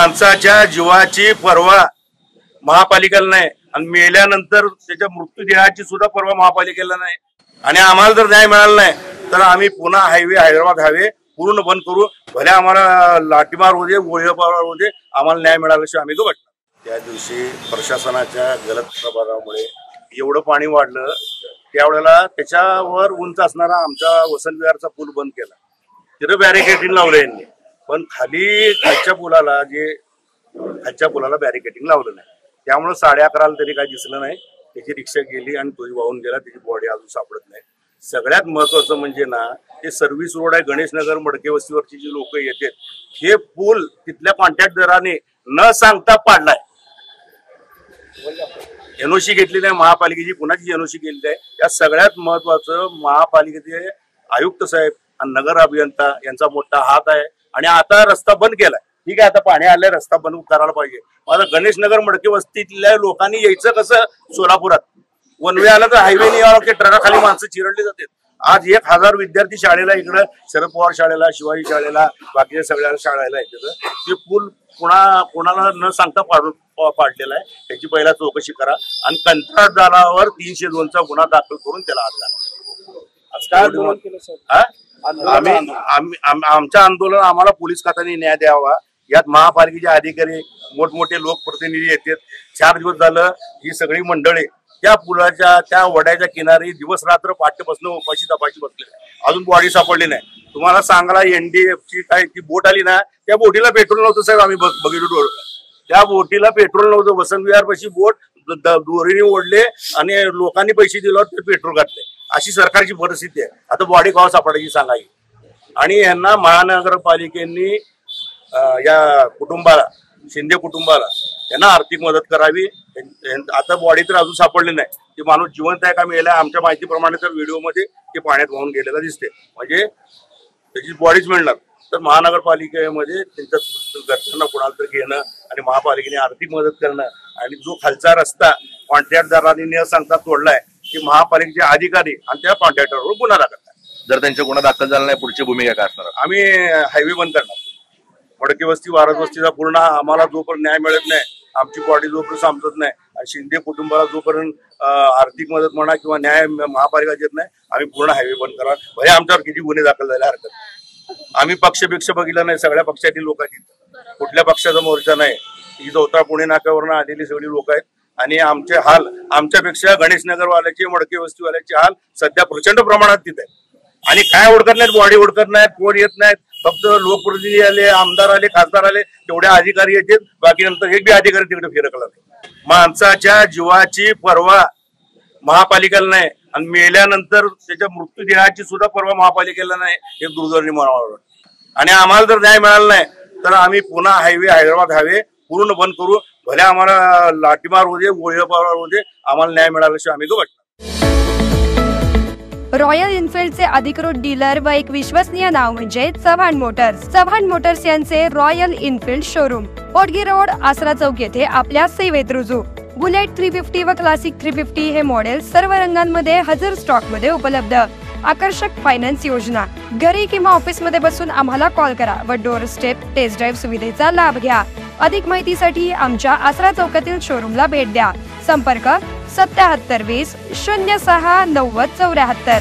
माणसाच्या जीवाची पर्वा महापालिकेला नाही आणि मेल्यानंतर त्याच्या मृत्यूदेहाची सुद्धा पर्वा महापालिकेला नाही। आणि आम्हाला जर न्याय मिळाला नाही तर आम्ही पुन्हा हैदराबाद हायवे पूर्ण बंद करू। भले आम्हाला लाठीमार होऊ दे, गोळीबार होऊ दे, आम्हाला न्याय मिळाल्याशिवाय आम्ही गप्प। त्या दिवशी प्रशासनाच्या गलत प्रभावामुळे एवढं पाणी वाढलं, त्यावेळेला त्याच्यावर उंच असणारा आमचा वसंत विहारचा पूल बंद केला, तिथं बॅरिकेडिंग लावलं यांनी, पण खालच्या पुलाला बॅरिकेडिंग लावलं नाही। त्यामुळे 11:30 तरी काही दिसलं नाही। त्याची रिक्षा गेली आणि तोही वाहून गेला, त्याची बॉडी अजून सापडत नाही। सगळ्यात महत्वाचं म्हणजे ना, ते सर्व्हिस रोड आहे गणेशनगर मडके वस्तीवरची जी लोक येतात, हे पूल तिथल्या कॉन्ट्रॅक्टदाराने न सांगता पाडलाय। एनओसी घेतली नाही महापालिकेची, कुणाची एनओसी केलेली आहे। या सगळ्यात महत्वाचं महापालिकेचे आयुक्त साहेब आणि नगर अभियंता यांचा मोठा हात आहे। आणि आता रस्ता बंद केलाय, ठीक आहे, आता पाणी आलंय, रस्ता बंद करायला पाहिजे। माझा गणेशनगर मडके वस्तीतल्या लोकांनी यायचं कसं सोलापुरात? वन वे आला तर हायवे नाही यावं की ट्रकाखाली माणसं चिरडली जातात। आज 1000 विद्यार्थी शाळेला, इकडं शरद पवार शाळेला, शिवाजी शाळेला, बाकीच्या सगळ्या शाळेला येतात। ते पूल कोणाला न सांगता पाडलेला आहे, त्याची पहिला चौकशी करा आणि कंत्राटदारावर 302चा गुन्हा दाखल करून त्याला हात घाला। आमच्या आंदोलन आम्हाला पोलीस खात्याने न्याय द्यावा। यात महापालिकेचे अधिकारी, मोठमोठे लोकप्रतिनिधी येतात। 4 दिवस झालं ही सगळी मंडळी त्या पुलाच्या, त्या वड्याच्या किनारी दिवस रात्र पाठ्यपासून उपाशी तपाशी बसले, अजून बॉडी सापडली नाही। तुम्हाला सांगायला एनडीएफची काय ती बोट आली ना, त्या बोटीला पेट्रोल नव्हतं साहेब, आम्ही बघितलं। त्या बोटीला पेट्रोल नव्हतं, वसंत विहार पाशी बोट दोरीने ओढले आणि लोकांनी पैसे दिल्यावर ते पेट्रोल घातले। अशी सरकारची परिस्थिती आहे। आता बॉडी केव्हा सापडायची सांगायची? आणि यांना महानगरपालिकेने या कुटुंबाला, शिंदे कुटुंबाला यांना आर्थिक मदत करावी। आता बॉडी तर अजून सापडली नाही, ती माणूस जिवंत आहे का मेला आमच्या माहितीप्रमाणे तर व्हिडिओमध्ये ते पाण्यात वाहून गेलेला दिसते, म्हणजे त्याची बॉडीच मिळणार। तर महानगरपालिकेमध्ये त्यांच्या घरच्यांना कोणाला तर घेणं आणि महापालिकेने आर्थिक मदत करणं, आणि जो खालचा रस्ता कॉन्ट्रॅक्टदारांनी न सांगता तोडलाय, की महापालिकेचे अधिकारी आणि त्या कॉन्ट्रॅक्टरवर गुन्हा दाखल करतात। जर त्यांचा गुन्हा दाखल झाला नाही, पुढची भूमिका काय असणार? आम्ही हायवे बंद करणार। मडके वस्ती, वारद वस्तीचा पूर्ण आम्हाला जोपर्यंत न्याय मिळत नाही, आमची बॉडी जोपर्यंत समजत नाही, आणि शिंदे कुटुंबाला जोपर्यंत आर्थिक मदत म्हणा किंवा न्याय महापालिका देत नाही, आम्ही पूर्ण हायवे बंद करणार। भले आमच्यावर किती गुन्हे दाखल झाले हरकत, आम्ही पक्षपेक्षा बघितलं नाही, सगळ्या पक्षातील लोक आहेत, कुठल्या पक्षाचा मोर्चा नाही। ही जवता पुणे नाक्यावरून आलेली सगळी लोक आहेत, आणि आमचे हाल, आमच्यापेक्षा गणेशनगर वाल्याचे, मडके वस्तीवाल्याचे हाल सध्या प्रचंड प्रमाणात तिथे आहे। आणि काय ओळखत नाहीत, बॉडी ओळखत नाहीत, कोण येत नाहीत, फक्त लोकप्रतिनिधी आले, आमदार आले, खासदार आले, तेवढे अधिकारी येतात, बाकी नंतर एक बी अधिकारी तिकडे फिरकला नाही। माणसाच्या जीवाची पर्वा महापालिकेला नाही आणि मेल्यानंतर त्याच्या मृत्यूदेहाची सुद्धा पर्वा महापालिकेला नाही, हे दुर्दैवी म्हणावं। आणि आम्हाला जर न्याय मिळाला नाही तर आम्ही पुन्हा हैदराबाद हायवे पूर्ण बंद करू। भले आम्हाला लाठीमार होऊ दे, गोळीबार होऊ दे, आम्हाला न्याय मिळाल्याशिवाय आम्ही गप्प। रॉयल एनफिल्डचे अधिकृत डीलर व एक विश्वसनीय नाव म्हणजे चव्हाण मोटर्स। चव्हाण मोटर्स यांचे रॉयल एनफिल्ड शोरूम पोटगी रोड, आसरा चौक येथे आपल्या सेवेत रुजू। बुलेट 350 व क्लासिक 350 हे मॉडेल सर्व रंगांमध्ये हजर स्टॉक मध्ये उपलब्ध। आकर्षक फायनान्स योजना, घरी किंवा ऑफिस मध्ये बसून आम्हाला कॉल करा व डोर स्टेप टेस्ट ड्राईव्ह सुविधेचा लाभ घ्या। अधिक माहितीसाठी आमच्या आसरा चौकातील शोरूमला भेट द्या। संपर्क 7720 06 90 74।